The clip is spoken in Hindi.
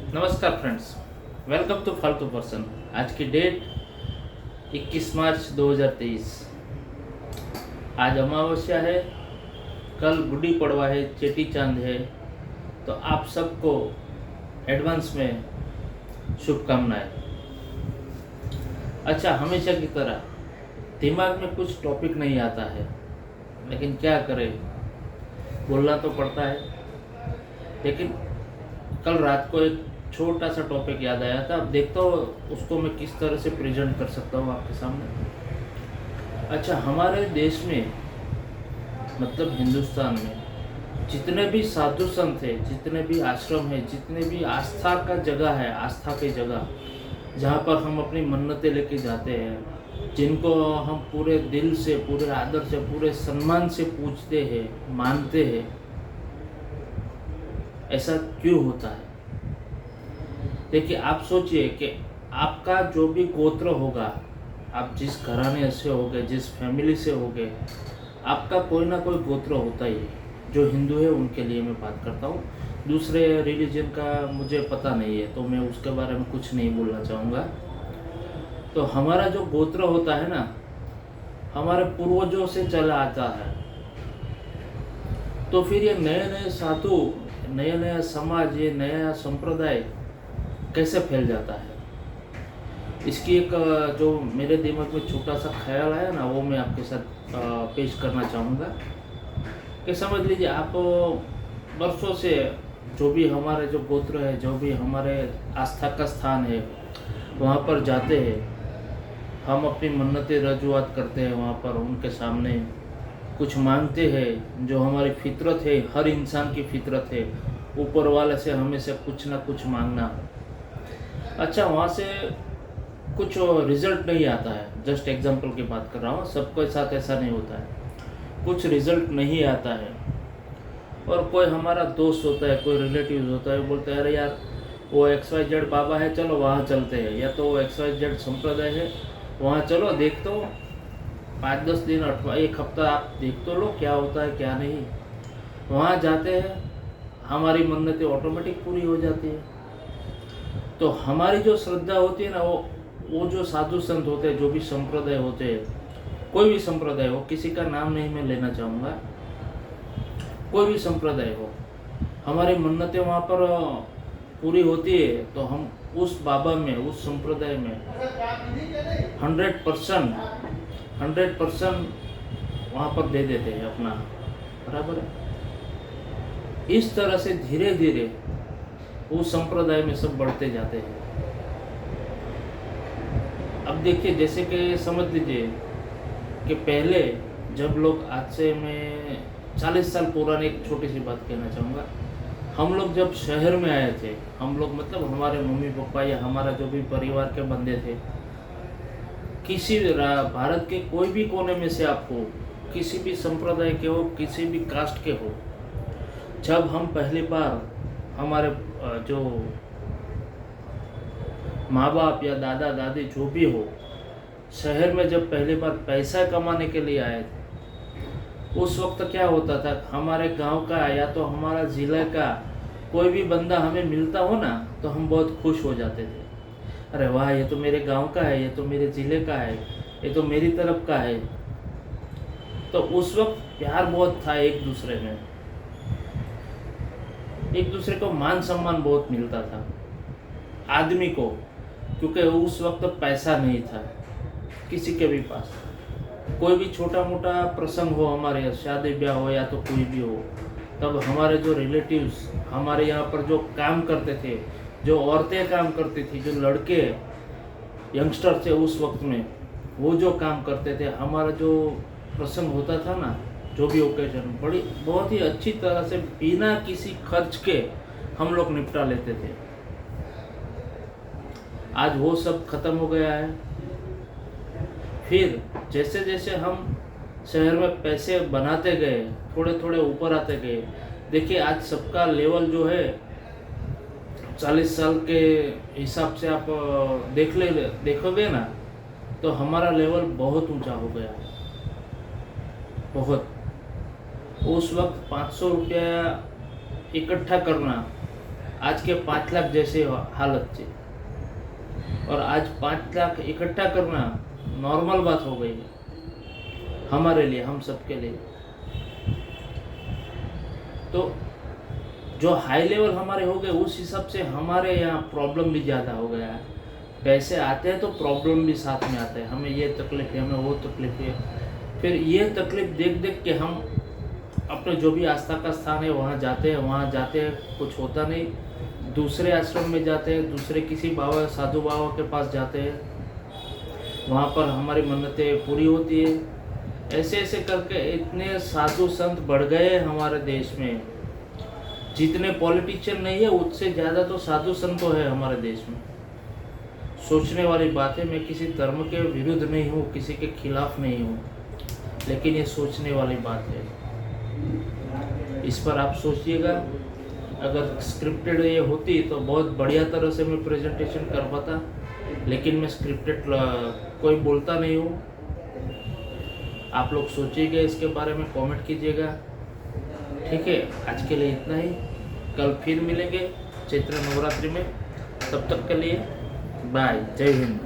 नमस्कार फ्रेंड्स, वेलकम टू फालतू पर्सन। आज की डेट 21 मार्च 2023। आज अमावस्या है, कल गुड़ी पड़वा है, चेटी चांद है। तो आप सबको एडवांस में शुभकामनाएं। अच्छा, हमेशा की तरह दिमाग में कुछ टॉपिक नहीं आता है, लेकिन क्या करें, बोलना तो पड़ता है। लेकिन कल रात को एक छोटा सा टॉपिक याद आया था। अब देखता हूँ उसको मैं किस तरह से प्रेजेंट कर सकता हूँ आपके सामने। अच्छा, हमारे देश में मतलब हिंदुस्तान में जितने भी साधु संत हैं, जितने भी आश्रम हैं, जितने भी आस्था का जगह है, आस्था की जगह जहाँ पर हम अपनी मन्नतें लेके जाते हैं, जिनको हम पूरे दिल से, पूरे आदर से, पूरे सम्मान से पूजते हैं, मानते हैं, ऐसा क्यों होता है? देखिए, आप सोचिए कि आपका जो भी गोत्र होगा, आप जिस घराने से होगे, जिस फैमिली से होगे, आपका कोई ना कोई गोत्र होता ही है। जो हिंदू है उनके लिए मैं बात करता हूँ, दूसरे रिलीजन का मुझे पता नहीं है, तो मैं उसके बारे में कुछ नहीं बोलना चाहूँगा। तो हमारा जो गोत्र होता है ना, हमारे पूर्वजों से चला आता है। तो फिर ये नए नए साधु, नया नया समाज, ये नया संप्रदाय कैसे फैल जाता है? इसकी एक जो मेरे दिमाग में छोटा सा ख्याल आया ना, वो मैं आपके साथ पेश करना चाहूँगा। कि समझ लीजिए, आप वर्षों से जो भी हमारे जो गोत्र है, जो भी हमारे आस्था का स्थान है, वहाँ पर जाते हैं, हम अपनी मन्नतें रजूआत करते हैं, वहाँ पर उनके सामने कुछ मांगते हैं। जो हमारी फितरत है, हर इंसान की फितरत है, ऊपर वाले से हमेशा कुछ ना कुछ मांगना। अच्छा, वहाँ से कुछ रिजल्ट नहीं आता है, जस्ट एग्जांपल की बात कर रहा हूँ, सबके साथ ऐसा नहीं होता है, कुछ रिजल्ट नहीं आता है। और कोई हमारा दोस्त होता है, कोई रिलेटिव होता है, बोलते हैं अरे यार वो XYZ बाबा है, चलो वहाँ चलते हैं, या तो XYZ संप्रदाय है, वहाँ चलो, देख तो 5-10 दिन, 1 हफ्ता आप देख तो लो क्या होता है क्या नहीं। वहाँ जाते हैं, हमारी मन्नतें ऑटोमेटिक पूरी हो जाती है। तो हमारी जो श्रद्धा होती है ना, वो जो साधु संत होते हैं, जो भी संप्रदाय होते हैं, कोई भी संप्रदाय हो, किसी का नाम नहीं मैं लेना चाहूँगा, कोई भी संप्रदाय हो, हमारी मन्नतें वहाँ पर पूरी होती है। तो हम उस बाबा में, उस संप्रदाय में 100% वहाँ पर दे देते हैं अपना, बराबर है। इस तरह से धीरे धीरे उस संप्रदाय में सब बढ़ते जाते हैं। अब देखिए, जैसे कि समझ लीजिए कि पहले जब लोग, आज से मैं 40 साल पुरानी एक छोटी सी बात कहना चाहूँगा, हम लोग जब शहर में आए थे, हम लोग मतलब हमारे मम्मी पापा या हमारा जो भी परिवार के बंदे थे, किसी भारत के कोई भी कोने में से आप हो, किसी भी संप्रदाय के हो, किसी भी कास्ट के हो, जब हम पहली बार हमारे जो माँ बाप या दादा दादी जो भी हो, शहर में जब पहली बार पैसा कमाने के लिए आए थे, उस वक्त क्या होता था, हमारे गांव का या तो हमारा ज़िले का कोई भी बंदा हमें मिलता हो ना, तो हम बहुत खुश हो जाते थे। अरे वाह, ये तो मेरे गांव का है, ये तो मेरे ज़िले का है, ये तो मेरी तरफ का है। तो उस वक्त प्यार बहुत था एक दूसरे में, एक दूसरे को मान सम्मान बहुत मिलता था आदमी को, क्योंकि उस वक्त पैसा नहीं था किसी के भी पास। कोई भी छोटा मोटा प्रसंग हो, हमारे यहाँ शादी ब्याह हो या तो कोई भी हो, तब हमारे जो रिलेटिव्स हमारे यहाँ पर जो काम करते थे, जो औरतें काम करती थी, जो लड़के यंगस्टर थे उस वक्त में, वो जो काम करते थे, हमारा जो प्रसंग होता था ना, जो भी ओकेजन, बहुत ही अच्छी तरह से बिना किसी खर्च के हम लोग निपटा लेते थे। आज वो सब खत्म हो गया है। फिर जैसे जैसे हम शहर में पैसे बनाते गए, थोड़े थोड़े ऊपर आते गए, देखिए आज सबका लेवल जो है 40 साल के हिसाब से आप देखोगे ना, तो हमारा लेवल बहुत ऊंचा हो गया है, बहुत। उस वक्त 500 रुपया इकट्ठा करना आज के 5 लाख जैसे हालत थी, और आज 5 लाख इकट्ठा करना नॉर्मल बात हो गई है हमारे लिए, हम सबके लिए। तो जो हाई लेवल हमारे हो गए, उस हिसाब से हमारे यहाँ प्रॉब्लम भी ज़्यादा हो गया है। पैसे आते हैं तो प्रॉब्लम भी साथ में आते हैं, हमें ये तकलीफ है, हमें वो तकलीफ है। फिर ये तकलीफ देख देख के हम अपने जो भी आस्था का स्थान है वहाँ जाते हैं, कुछ होता नहीं, दूसरे आश्रम में जाते हैं, दूसरे किसी बाबा साधु बाबा के पास जाते हैं, वहाँ पर हमारी मन्नतें पूरी होती है। ऐसे ऐसे करके इतने साधु संत बढ़ गए हमारे देश में, जितने पॉलिटिशियन नहीं है उससे ज़्यादा तो साधु संत तो है हमारे देश में। सोचने वाली बात है, मैं किसी धर्म के विरुद्ध नहीं हूँ, किसी के खिलाफ नहीं हूँ, लेकिन ये सोचने वाली बात है। इस पर आप सोचिएगा। अगर स्क्रिप्टेड ये होती तो बहुत बढ़िया तरह से मैं प्रेजेंटेशन कर पाता, लेकिन मैं स्क्रिप्टेड कोई बोलता नहीं हूँ। आप लोग सोचिएगा, इसके बारे में कमेंट कीजिएगा। ठीक है, आज के लिए इतना ही। कल फिर मिलेंगे चैत्र नवरात्रि में। तब तक के लिए बाय, जय हिंद।